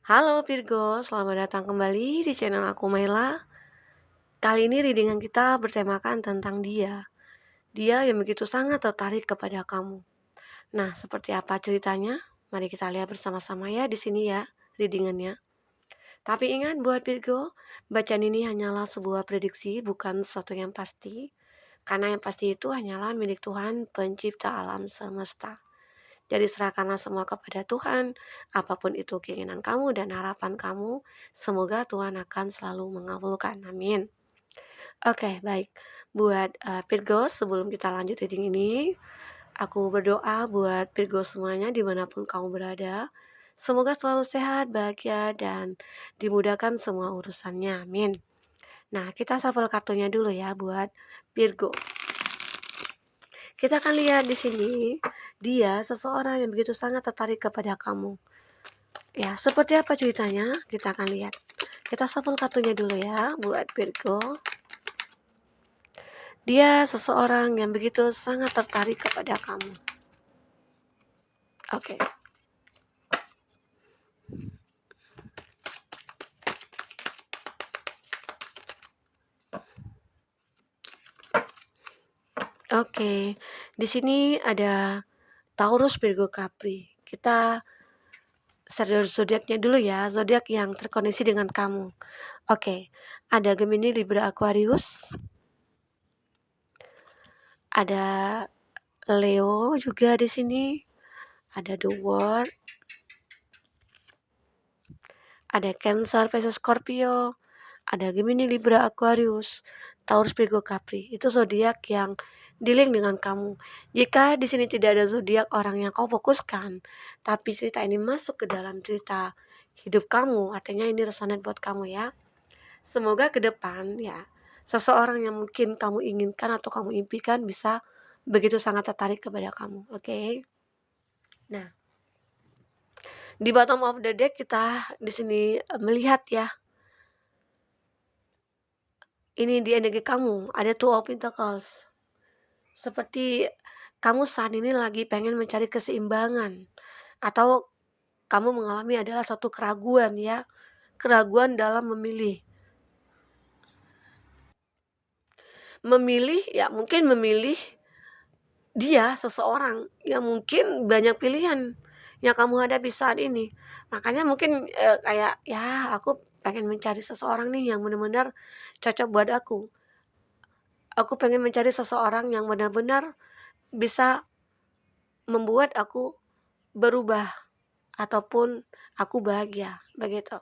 Halo Virgo, selamat datang kembali di channel aku Mela. Kali ini readingan kita bertemakan tentang dia. Dia yang begitu sangat tertarik kepada kamu. Nah, seperti apa ceritanya? Mari kita lihat bersama-sama ya di sini ya readingannya. Tapi ingat buat Virgo, bacaan ini hanyalah sebuah prediksi, bukan sesuatu yang pasti. Karena yang pasti itu hanyalah milik Tuhan, pencipta alam semesta. Jadi serahkanlah semua kepada Tuhan, apapun itu keinginan kamu dan harapan kamu, semoga Tuhan akan selalu mengabulkan, amin. Oke, baik. Buat Virgo, sebelum kita lanjut reading ini, aku berdoa buat Virgo semuanya dimanapun kamu berada. Semoga selalu sehat, bahagia, dan dimudahkan semua urusannya, amin. Nah, kita shuffle kartunya dulu ya buat Virgo. Kita akan lihat di sini, dia seseorang yang begitu sangat tertarik kepada kamu. Ya, seperti apa ceritanya? Kita akan lihat. Kita shuffle kartunya dulu ya buat Virgo. Dia seseorang yang begitu sangat tertarik kepada kamu. Oke. Oke. Di sini ada Taurus, Virgo, Capri. Kita zodiaknya dulu ya, zodiak yang terkoneksi dengan kamu. Oke. Ada Gemini, Libra, Aquarius. Ada Leo juga di sini. Ada The World. Ada Cancer, Pisces, Scorpio. Ada Gemini, Libra, Aquarius, Taurus, Virgo, Capri. Itu zodiak yang dealing dengan kamu. Jika di sini tidak ada zodiak orang yang kau fokuskan, tapi cerita ini masuk ke dalam cerita hidup kamu, artinya ini resonate buat kamu ya. Semoga ke depan ya, seseorang yang mungkin kamu inginkan atau kamu impikan bisa begitu sangat tertarik kepada kamu, oke? Nah, di bottom of the deck kita di sini melihat ya, ini di energi kamu ada Two of Pentacles. Seperti kamu saat ini lagi pengen mencari keseimbangan atau kamu mengalami adalah satu keraguan ya, keraguan dalam memilih. Memilih ya mungkin memilih dia seseorang yang mungkin banyak pilihan yang kamu hadapi saat ini. Makanya mungkin kayak ya aku pengen mencari seseorang nih yang benar-benar cocok buat aku. Aku pengen mencari seseorang yang benar-benar bisa membuat aku berubah ataupun aku bahagia, begitu.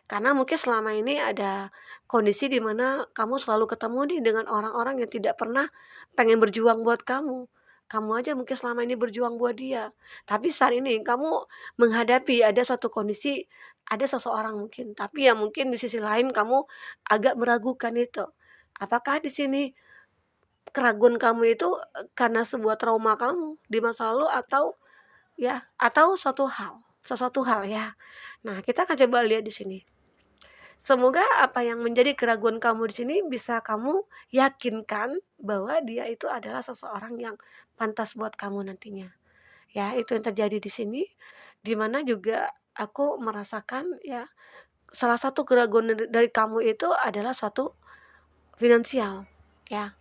Karena mungkin selama ini ada kondisi di mana kamu selalu ketemu nih dengan orang-orang yang tidak pernah pengen berjuang buat kamu. Kamu aja mungkin selama ini berjuang buat dia. Tapi saat ini kamu menghadapi ada suatu kondisi, ada seseorang mungkin, tapi ya mungkin di sisi lain kamu agak meragukan itu. Apakah di sini keraguan kamu itu karena sebuah trauma kamu di masa lalu atau ya, atau sesuatu hal ya. Nah, kita akan coba lihat di sini. Semoga apa yang menjadi keraguan kamu di sini bisa kamu yakinkan bahwa dia itu adalah seseorang yang pantas buat kamu nantinya. Ya, itu yang terjadi di sini. Di mana juga aku merasakan ya, salah satu keraguan dari kamu itu adalah suatu finansial, ya.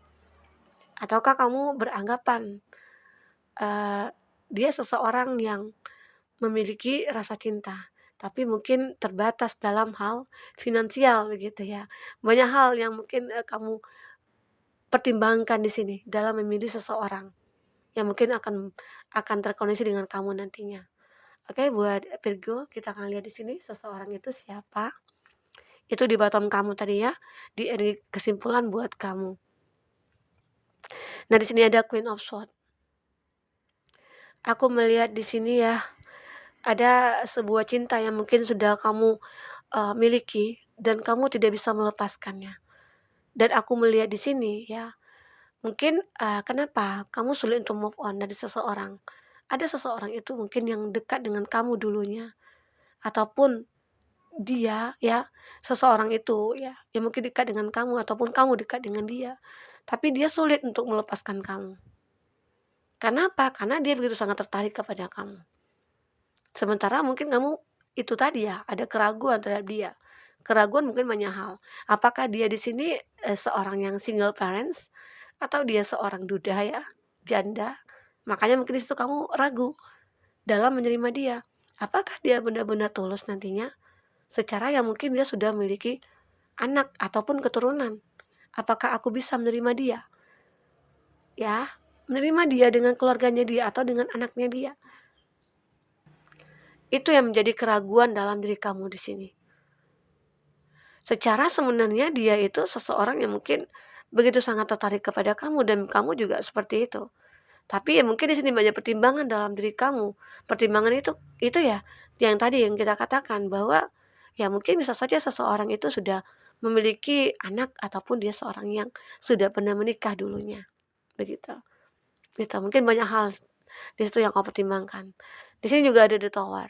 Ataukah kamu beranggapan dia seseorang yang memiliki rasa cinta, tapi mungkin terbatas dalam hal finansial begitu ya. Banyak hal yang mungkin, kamu pertimbangkan di sini dalam memilih seseorang yang mungkin akan terkoneksi dengan kamu nantinya. Oke, buat Virgo, kita akan lihat di sini seseorang itu siapa. Itu di bottom kamu tadi ya, di energi kesimpulan buat kamu. Nah, di sini ada Queen of Swords. Aku melihat di sini ya, ada sebuah cinta yang mungkin sudah kamu miliki dan kamu tidak bisa melepaskannya. Dan aku melihat di sini ya, mungkin, kenapa kamu sulit untuk move on dari seseorang. Ada seseorang itu mungkin yang dekat dengan kamu dulunya, ataupun dia ya, seseorang itu ya, yang mungkin dekat dengan kamu ataupun kamu dekat dengan dia, tapi dia sulit untuk melepaskan kamu. Karena apa? Karena dia begitu sangat tertarik kepada kamu. Sementara mungkin kamu itu tadi ya, ada keraguan terhadap dia. Keraguan mungkin banyak hal. Apakah dia di sini, seorang yang single parents atau dia seorang duda ya, janda. Makanya mungkin di situ kamu ragu dalam menerima dia. Apakah dia benar-benar tulus nantinya? Secara yang mungkin dia sudah memiliki anak ataupun keturunan. Apakah aku bisa menerima dia? Ya, menerima dia dengan keluarganya dia atau dengan anaknya dia. Itu yang menjadi keraguan dalam diri kamu di sini. Secara sebenarnya dia itu seseorang yang mungkin begitu sangat tertarik kepada kamu dan kamu juga seperti itu. Tapi ya mungkin di sini banyak pertimbangan dalam diri kamu. Pertimbangan itu ya yang tadi yang kita katakan bahwa ya mungkin bisa saja seseorang itu sudah memiliki anak ataupun dia seorang yang sudah pernah menikah dulunya. Begitu. Gitu. Mungkin banyak hal di situ yang kau pertimbangkan. Di sini juga ada The Tower.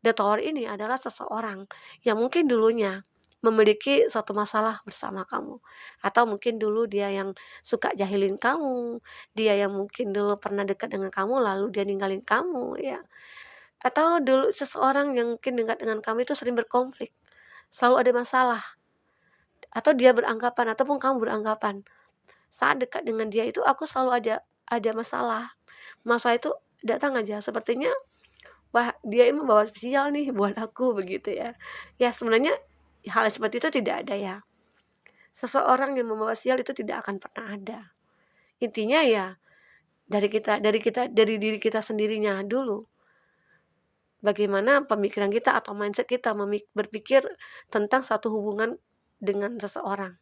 The Tower ini adalah seseorang yang mungkin dulunya memiliki suatu masalah bersama kamu. Atau mungkin dulu dia yang suka jahilin kamu, dia yang mungkin dulu pernah dekat dengan kamu lalu dia ninggalin kamu ya. Atau dulu seseorang yang mungkin dekat dengan kamu itu sering berkonflik, selalu ada masalah. Atau dia beranggapan ataupun kamu beranggapan, saat dekat dengan dia itu aku selalu ada masalah. Masalah itu datang aja sepertinya, wah dia ini membawa sial nih buat aku begitu ya. Ya sebenarnya hal seperti itu tidak ada ya. Seseorang yang membawa sial itu tidak akan pernah ada. Intinya ya dari diri kita sendirinya dulu. Bagaimana pemikiran kita atau mindset kita berpikir tentang satu hubungan dengan seseorang.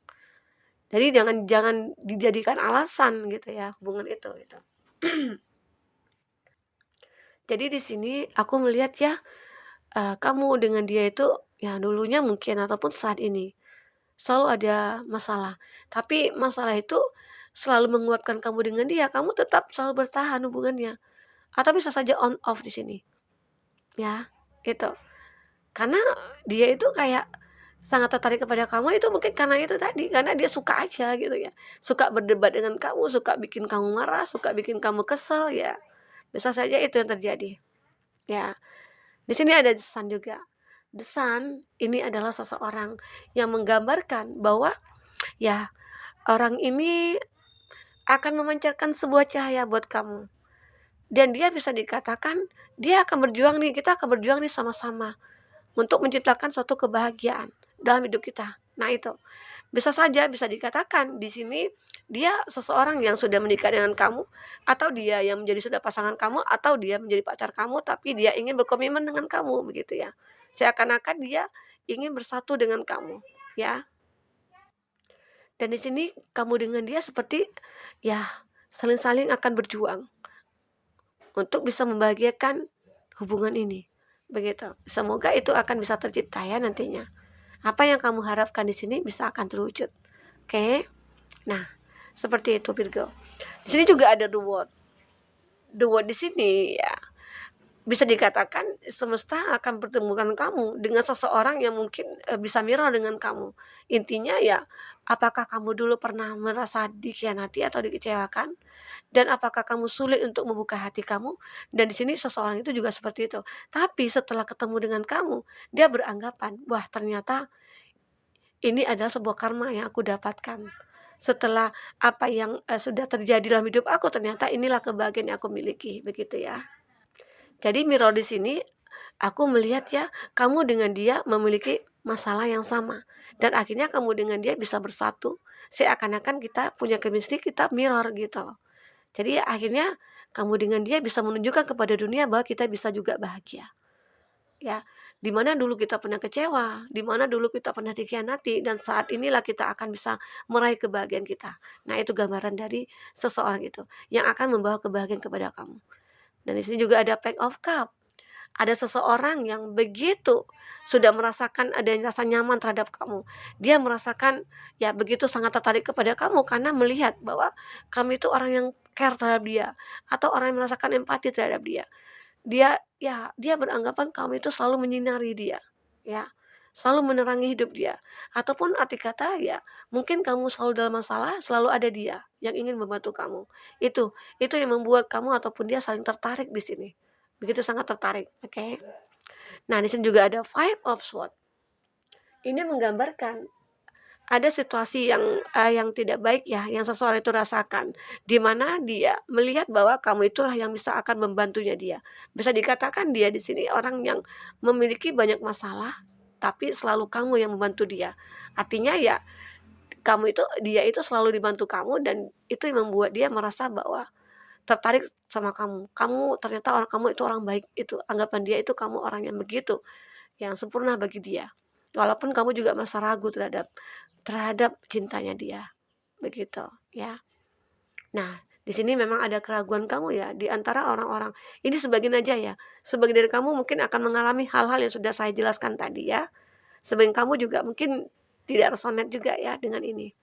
Jadi jangan jangan dijadikan alasan gitu ya hubungan itu gitu. Jadi di sini aku melihat ya, kamu dengan dia itu ya dulunya mungkin ataupun saat ini selalu ada masalah, tapi masalah itu selalu menguatkan kamu dengan dia, kamu tetap selalu bertahan hubungannya, atau bisa saja on off di sini, ya, itu. Karena dia itu kayak sangat tertarik kepada kamu itu mungkin karena itu tadi, karena dia suka aja gitu ya, suka berdebat dengan kamu, suka bikin kamu marah, suka bikin kamu kesel, ya bisa saja itu yang terjadi, ya. Di sini ada The Sun juga. The Sun ini adalah seseorang yang menggambarkan bahwa ya orang ini akan memancarkan sebuah cahaya buat kamu. Dan dia bisa dikatakan dia akan berjuang nih, kita akan berjuang nih sama-sama untuk menciptakan suatu kebahagiaan dalam hidup kita. Nah, itu. Bisa saja bisa dikatakan di sini dia seseorang yang sudah menikah dengan kamu atau dia yang menjadi sudah pasangan kamu atau dia menjadi pacar kamu tapi dia ingin berkomitmen dengan kamu begitu ya. Seakan-akan dia ingin bersatu dengan kamu, ya. Dan di sini kamu dengan dia seperti ya saling-saling akan berjuang untuk bisa membahagiakan hubungan ini. Begitu. Semoga itu akan bisa tercipta ya nantinya. Apa yang kamu harapkan di sini bisa akan terwujud. Oke? Nah, seperti itu Virgo. Di sini juga ada The World. The World di sini ya bisa dikatakan semesta akan pertemukan kamu dengan seseorang yang mungkin bisa mirror dengan kamu. Intinya ya, apakah kamu dulu pernah merasa dikhianati atau dikecewakan? Dan apakah kamu sulit untuk membuka hati kamu? Dan di sini seseorang itu juga seperti itu. Tapi setelah ketemu dengan kamu, dia beranggapan, wah ternyata ini adalah sebuah karma yang aku dapatkan. Setelah apa yang sudah terjadi dalam hidup aku, ternyata inilah kebahagiaan yang aku miliki, begitu ya. Jadi mirror di sini aku melihat ya, kamu dengan dia memiliki masalah yang sama dan akhirnya kamu dengan dia bisa bersatu. Seakan-akan kita punya chemistry, kita mirror gitu loh. Jadi akhirnya kamu dengan dia bisa menunjukkan kepada dunia bahwa kita bisa juga bahagia. Ya, di mana dulu kita pernah kecewa, di mana dulu kita pernah dikhianati dan saat inilah kita akan bisa meraih kebahagiaan kita. Nah, itu gambaran dari seseorang itu yang akan membawa kebahagiaan kepada kamu. Dan di sini juga ada Pack of Cup. Ada seseorang yang begitu sudah merasakan adanya rasa nyaman terhadap kamu. Dia merasakan ya begitu sangat tertarik kepada kamu karena melihat bahwa kamu itu orang yang care terhadap dia atau orang yang merasakan empati terhadap dia. Dia beranggapan kamu itu selalu menyinari dia, ya. Selalu menerangi hidup dia. Ataupun arti kata ya, mungkin kamu selalu dalam masalah, selalu ada dia yang ingin membantu kamu. Itu yang membuat kamu ataupun dia saling tertarik di sini. Begitu sangat tertarik, oke. Nah, di sini juga ada Five of Swords. Ini menggambarkan ada situasi yang tidak baik ya, yang seseorang itu rasakan, di mana dia melihat bahwa kamu itulah yang bisa akan membantunya dia. Bisa dikatakan dia di sini orang yang memiliki banyak masalah, tapi selalu kamu yang membantu dia. Artinya ya, dia itu selalu dibantu kamu dan itu yang membuat dia merasa bahwa tertarik sama kamu. Kamu ternyata kamu itu orang baik, itu anggapan dia itu kamu orang yang begitu, yang sempurna bagi dia. Walaupun kamu juga merasa ragu terhadap cintanya dia, begitu ya. Nah, di sini memang ada keraguan kamu ya di antara orang-orang. Ini sebagian aja ya. Sebagian dari kamu mungkin akan mengalami hal-hal yang sudah saya jelaskan tadi ya. Sebagian kamu juga mungkin tidak resonate juga ya dengan ini.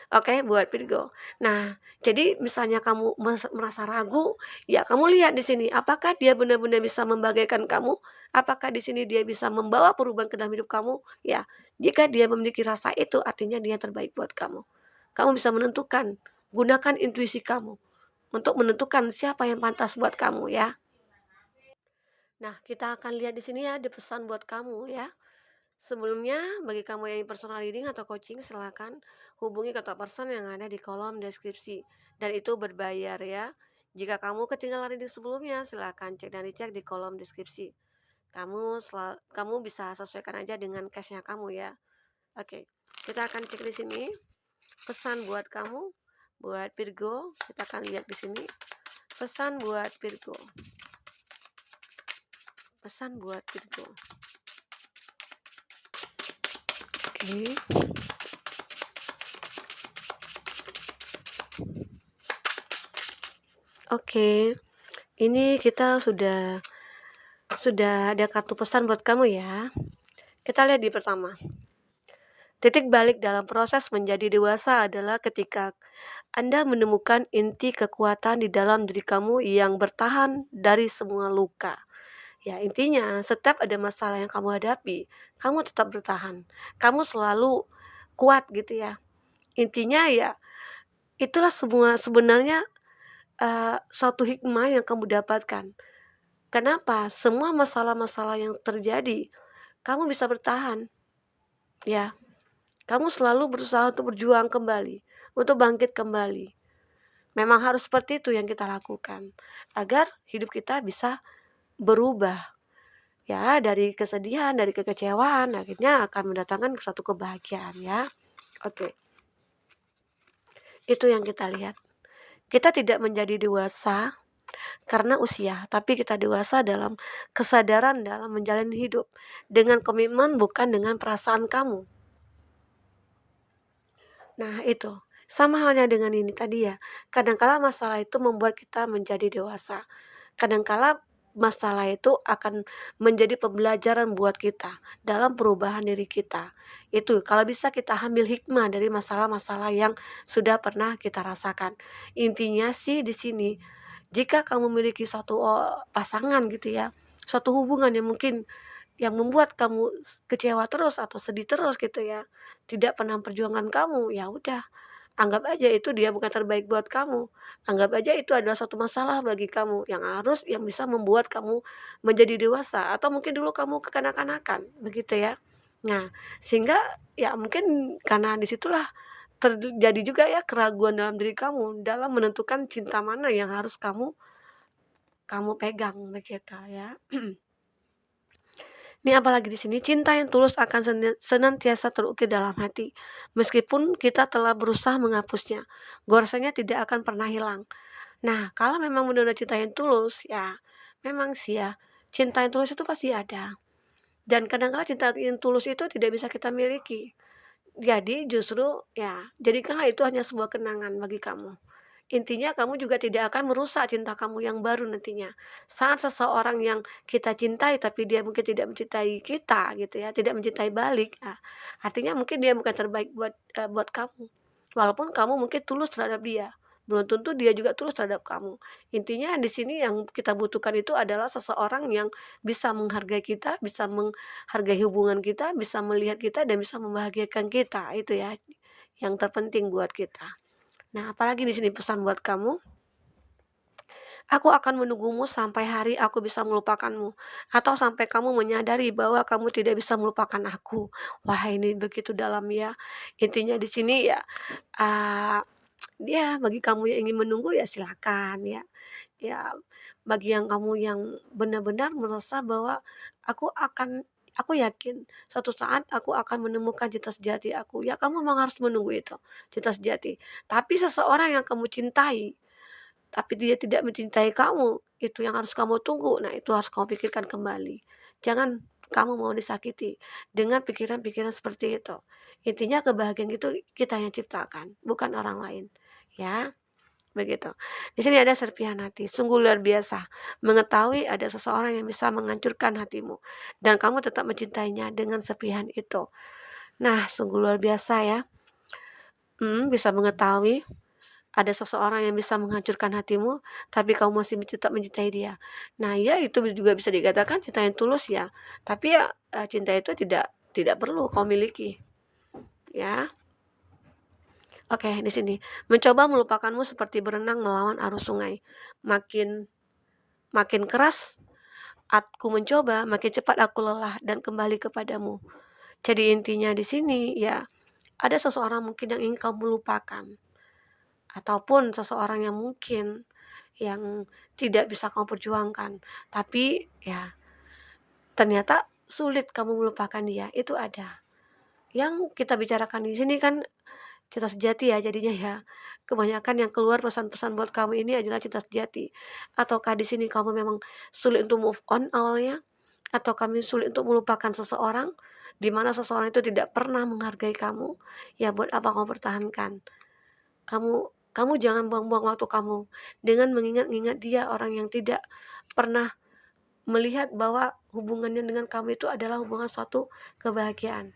Oke, buat Virgo. Nah, jadi misalnya kamu merasa ragu, ya kamu lihat di sini, apakah dia benar-benar bisa membahagiakan kamu? Apakah di sini dia bisa membawa perubahan ke dalam hidup kamu? Ya, jika dia memiliki rasa itu, artinya dia yang terbaik buat kamu. Kamu bisa menentukan, gunakan intuisi kamu untuk menentukan siapa yang pantas buat kamu ya. Nah, kita akan lihat di sini ya, ada pesan buat kamu ya. Sebelumnya, bagi kamu yang ingin personal reading atau coaching, silakan hubungi kontak person yang ada di kolom deskripsi. Dan itu berbayar ya. Jika kamu ketinggalan reading sebelumnya, silakan cek dan dicek di kolom deskripsi. Kamu bisa sesuaikan aja dengan cashnya kamu ya. Oke, kita akan cek di sini pesan buat kamu, buat Virgo. Kita akan lihat di sini pesan buat Virgo. Pesan buat Virgo. Oke. Oke, ini kita sudah ada kartu pesan buat kamu ya. Kita lihat di pertama. Titik balik dalam proses menjadi dewasa adalah ketika Anda menemukan inti kekuatan di dalam diri kamu yang bertahan dari semua luka. Ya, intinya setiap ada masalah yang kamu hadapi, kamu tetap bertahan. Kamu selalu kuat gitu ya. Intinya ya, itulah semua sebenarnya suatu hikmah yang kamu dapatkan. Kenapa? Semua masalah-masalah yang terjadi, kamu bisa bertahan, ya. Kamu selalu berusaha untuk berjuang kembali, untuk bangkit kembali. Memang harus seperti itu yang kita lakukan, agar hidup kita bisa berubah. Ya, dari kesedihan, dari kekecewaan, akhirnya akan mendatangkan suatu kebahagiaan ya. Oke. Itu yang kita lihat. Kita tidak menjadi dewasa karena usia, tapi kita dewasa dalam kesadaran dalam menjalani hidup dengan komitmen bukan dengan perasaan kamu. Nah, itu sama halnya dengan ini tadi ya. Kadangkala masalah itu membuat kita menjadi dewasa. Kadangkala masalah itu akan menjadi pembelajaran buat kita dalam perubahan diri kita. Itu kalau bisa kita ambil hikmah dari masalah-masalah yang sudah pernah kita rasakan. Intinya sih di sini, jika kamu memiliki suatu pasangan gitu ya, suatu hubungan yang mungkin yang membuat kamu kecewa terus atau sedih terus gitu ya, tidak pernah memperjuangkan kamu, ya udah, anggap aja itu dia bukan terbaik buat kamu. Anggap aja itu adalah suatu masalah bagi kamu yang bisa membuat kamu menjadi dewasa atau mungkin dulu kamu kekanak-kanakan, begitu ya. Nah, sehingga ya mungkin karena disitulah terjadi juga ya keraguan dalam diri kamu dalam menentukan cinta mana yang harus kamu kamu pegang begitu ya. Ini apalagi di sini, cinta yang tulus akan senantiasa terukir dalam hati, meskipun kita telah berusaha menghapusnya. Goresannya tidak akan pernah hilang. Nah, kalau memang benar-benar cinta yang tulus, ya memang sih ya, cinta yang tulus itu pasti ada. Dan kadang-kadang cinta yang tulus itu tidak bisa kita miliki. Jadi justru ya, jadikanlah itu hanya sebuah kenangan bagi kamu. Intinya kamu juga tidak akan merusak cinta kamu yang baru nantinya. Saat seseorang yang kita cintai tapi dia mungkin tidak mencintai kita gitu ya, tidak mencintai balik, artinya mungkin dia bukan terbaik buat kamu. Walaupun kamu mungkin tulus terhadap dia, belum tentu dia juga tulus terhadap kamu. Intinya di sini yang kita butuhkan itu adalah seseorang yang bisa menghargai kita, bisa menghargai hubungan kita, bisa melihat kita dan bisa membahagiakan kita, itu ya yang terpenting buat kita. Nah, apalagi di sini pesan buat kamu, Aku akan menunggumu sampai hari aku bisa melupakanmu, atau sampai kamu menyadari bahwa kamu tidak bisa melupakan aku. Wah, ini begitu dalam ya. Intinya di sini ya, eee, ya bagi kamu yang ingin menunggu ya silakan ya. Ya, bagi yang kamu yang benar-benar merasa bahwa aku yakin suatu saat aku akan menemukan cinta sejati aku, ya kamu memang harus menunggu itu, cinta sejati. Tapi seseorang yang kamu cintai, tapi dia tidak mencintai kamu, itu yang harus kamu tunggu. Nah, itu harus kamu pikirkan kembali. Jangan kamu mau disakiti dengan pikiran-pikiran seperti itu. Intinya kebahagiaan itu kita yang ciptakan, bukan orang lain, ya. Begitu. Di sini ada serpihan hati, sungguh luar biasa mengetahui ada seseorang yang bisa menghancurkan hatimu dan kamu tetap mencintainya dengan serpihan itu. Nah, sungguh luar biasa ya, bisa mengetahui ada seseorang yang bisa menghancurkan hatimu, tapi kamu masih tetap mencintai dia. Nah, ya itu juga bisa dikatakan cinta yang tulus ya, tapi ya, cinta itu tidak tidak perlu kau miliki, ya. Oke, di sini, mencoba melupakanmu seperti berenang melawan arus sungai. Makin Makin keras aku mencoba, makin cepat aku lelah dan kembali kepadamu. Jadi intinya di sini ya, ada seseorang mungkin yang ingin kamu lupakan, ataupun seseorang yang mungkin yang tidak bisa kamu perjuangkan, tapi ya ternyata sulit kamu melupakan dia, itu ada. Yang kita bicarakan di sini kan cinta sejati ya jadinya ya. Kebanyakan yang keluar pesan-pesan buat kamu ini adalah cinta sejati. Ataukah di sini kamu memang sulit untuk move on awalnya? Atau kami sulit untuk melupakan seseorang, di mana seseorang itu tidak pernah menghargai kamu? Ya buat apa kamu pertahankan? Kamu kamu jangan buang-buang waktu kamu dengan mengingat-ingat dia, orang yang tidak pernah melihat bahwa hubungannya dengan kamu itu adalah hubungan suatu kebahagiaan.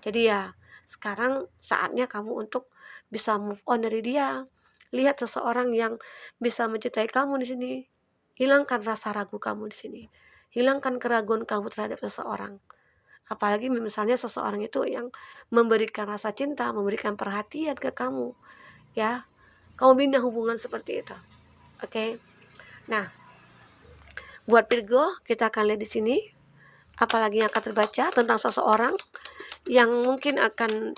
Jadi ya, sekarang saatnya kamu untuk bisa move on dari dia. Lihat seseorang yang bisa mencintai kamu di sini. Hilangkan rasa ragu kamu di sini. Hilangkan keraguan kamu terhadap seseorang. Apalagi misalnya seseorang itu yang memberikan rasa cinta, memberikan perhatian ke kamu, ya. Kamu bina hubungan seperti itu. Oke. Nah, buat Virgo, kita akan lihat di sini apalagi yang akan terbaca tentang seseorang yang mungkin akan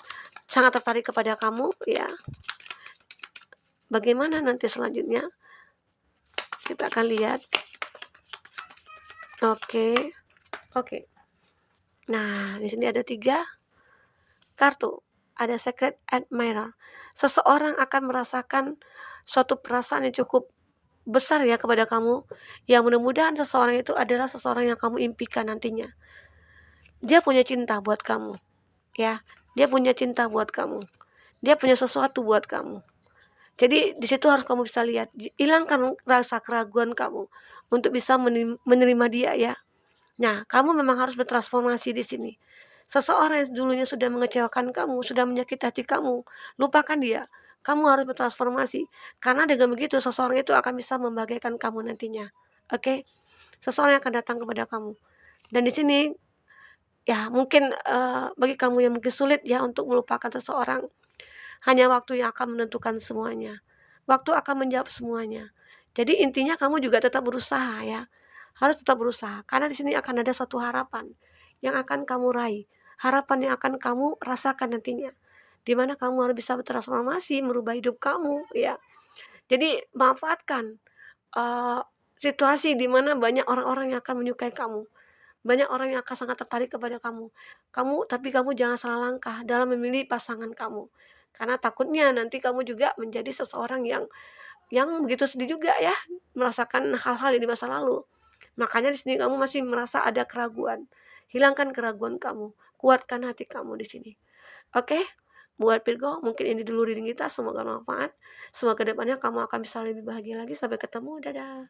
sangat tertarik kepada kamu, ya. Bagaimana nanti selanjutnya? Kita akan lihat. Oke. Oke. Nah, di sini ada 3 kartu. Ada secret admirer. Seseorang akan merasakan suatu perasaan yang cukup besar ya kepada kamu. Yang mudah-mudahan seseorang itu adalah seseorang yang kamu impikan nantinya. Dia punya cinta buat kamu, ya. Dia punya cinta buat kamu. Dia punya sesuatu buat kamu. Jadi di situ harus kamu bisa lihat, hilangkan rasa keraguan kamu untuk bisa menerima dia ya. Nah, kamu memang harus bertransformasi di sini. Seseorang yang dulunya sudah mengecewakan kamu, sudah menyakiti hati kamu, lupakan dia. Kamu harus bertransformasi. Karena dengan begitu seseorang itu akan bisa membahagiakan kamu nantinya. Oke? Seseorang yang akan datang kepada kamu. Dan di sini ya mungkin bagi kamu yang mungkin sulit ya untuk melupakan seseorang, hanya waktu yang akan menentukan semuanya. Waktu akan menjawab semuanya. Jadi intinya kamu juga tetap berusaha ya. Harus tetap berusaha karena di sini akan ada suatu harapan yang akan kamu raih. Harapan yang akan kamu rasakan nantinya. Di mana kamu harus bisa bertransformasi, merubah hidup kamu ya. Jadi manfaatkan eee, situasi di mana banyak orang-orang yang akan menyukai kamu. Banyak orang yang akan sangat tertarik kepada kamu. Tapi kamu jangan salah langkah dalam memilih pasangan kamu. Karena takutnya nanti kamu juga menjadi seseorang yang begitu sedih juga ya, merasakan hal-hal yang di masa lalu. Makanya di sini kamu masih merasa ada keraguan. Hilangkan keraguan kamu, kuatkan hati kamu di sini. Oke? Buat Virgo, mungkin ini dulu reading kita, semoga bermanfaat. Semoga kedepannya kamu akan bisa lebih bahagia lagi. Sampai ketemu, dadah.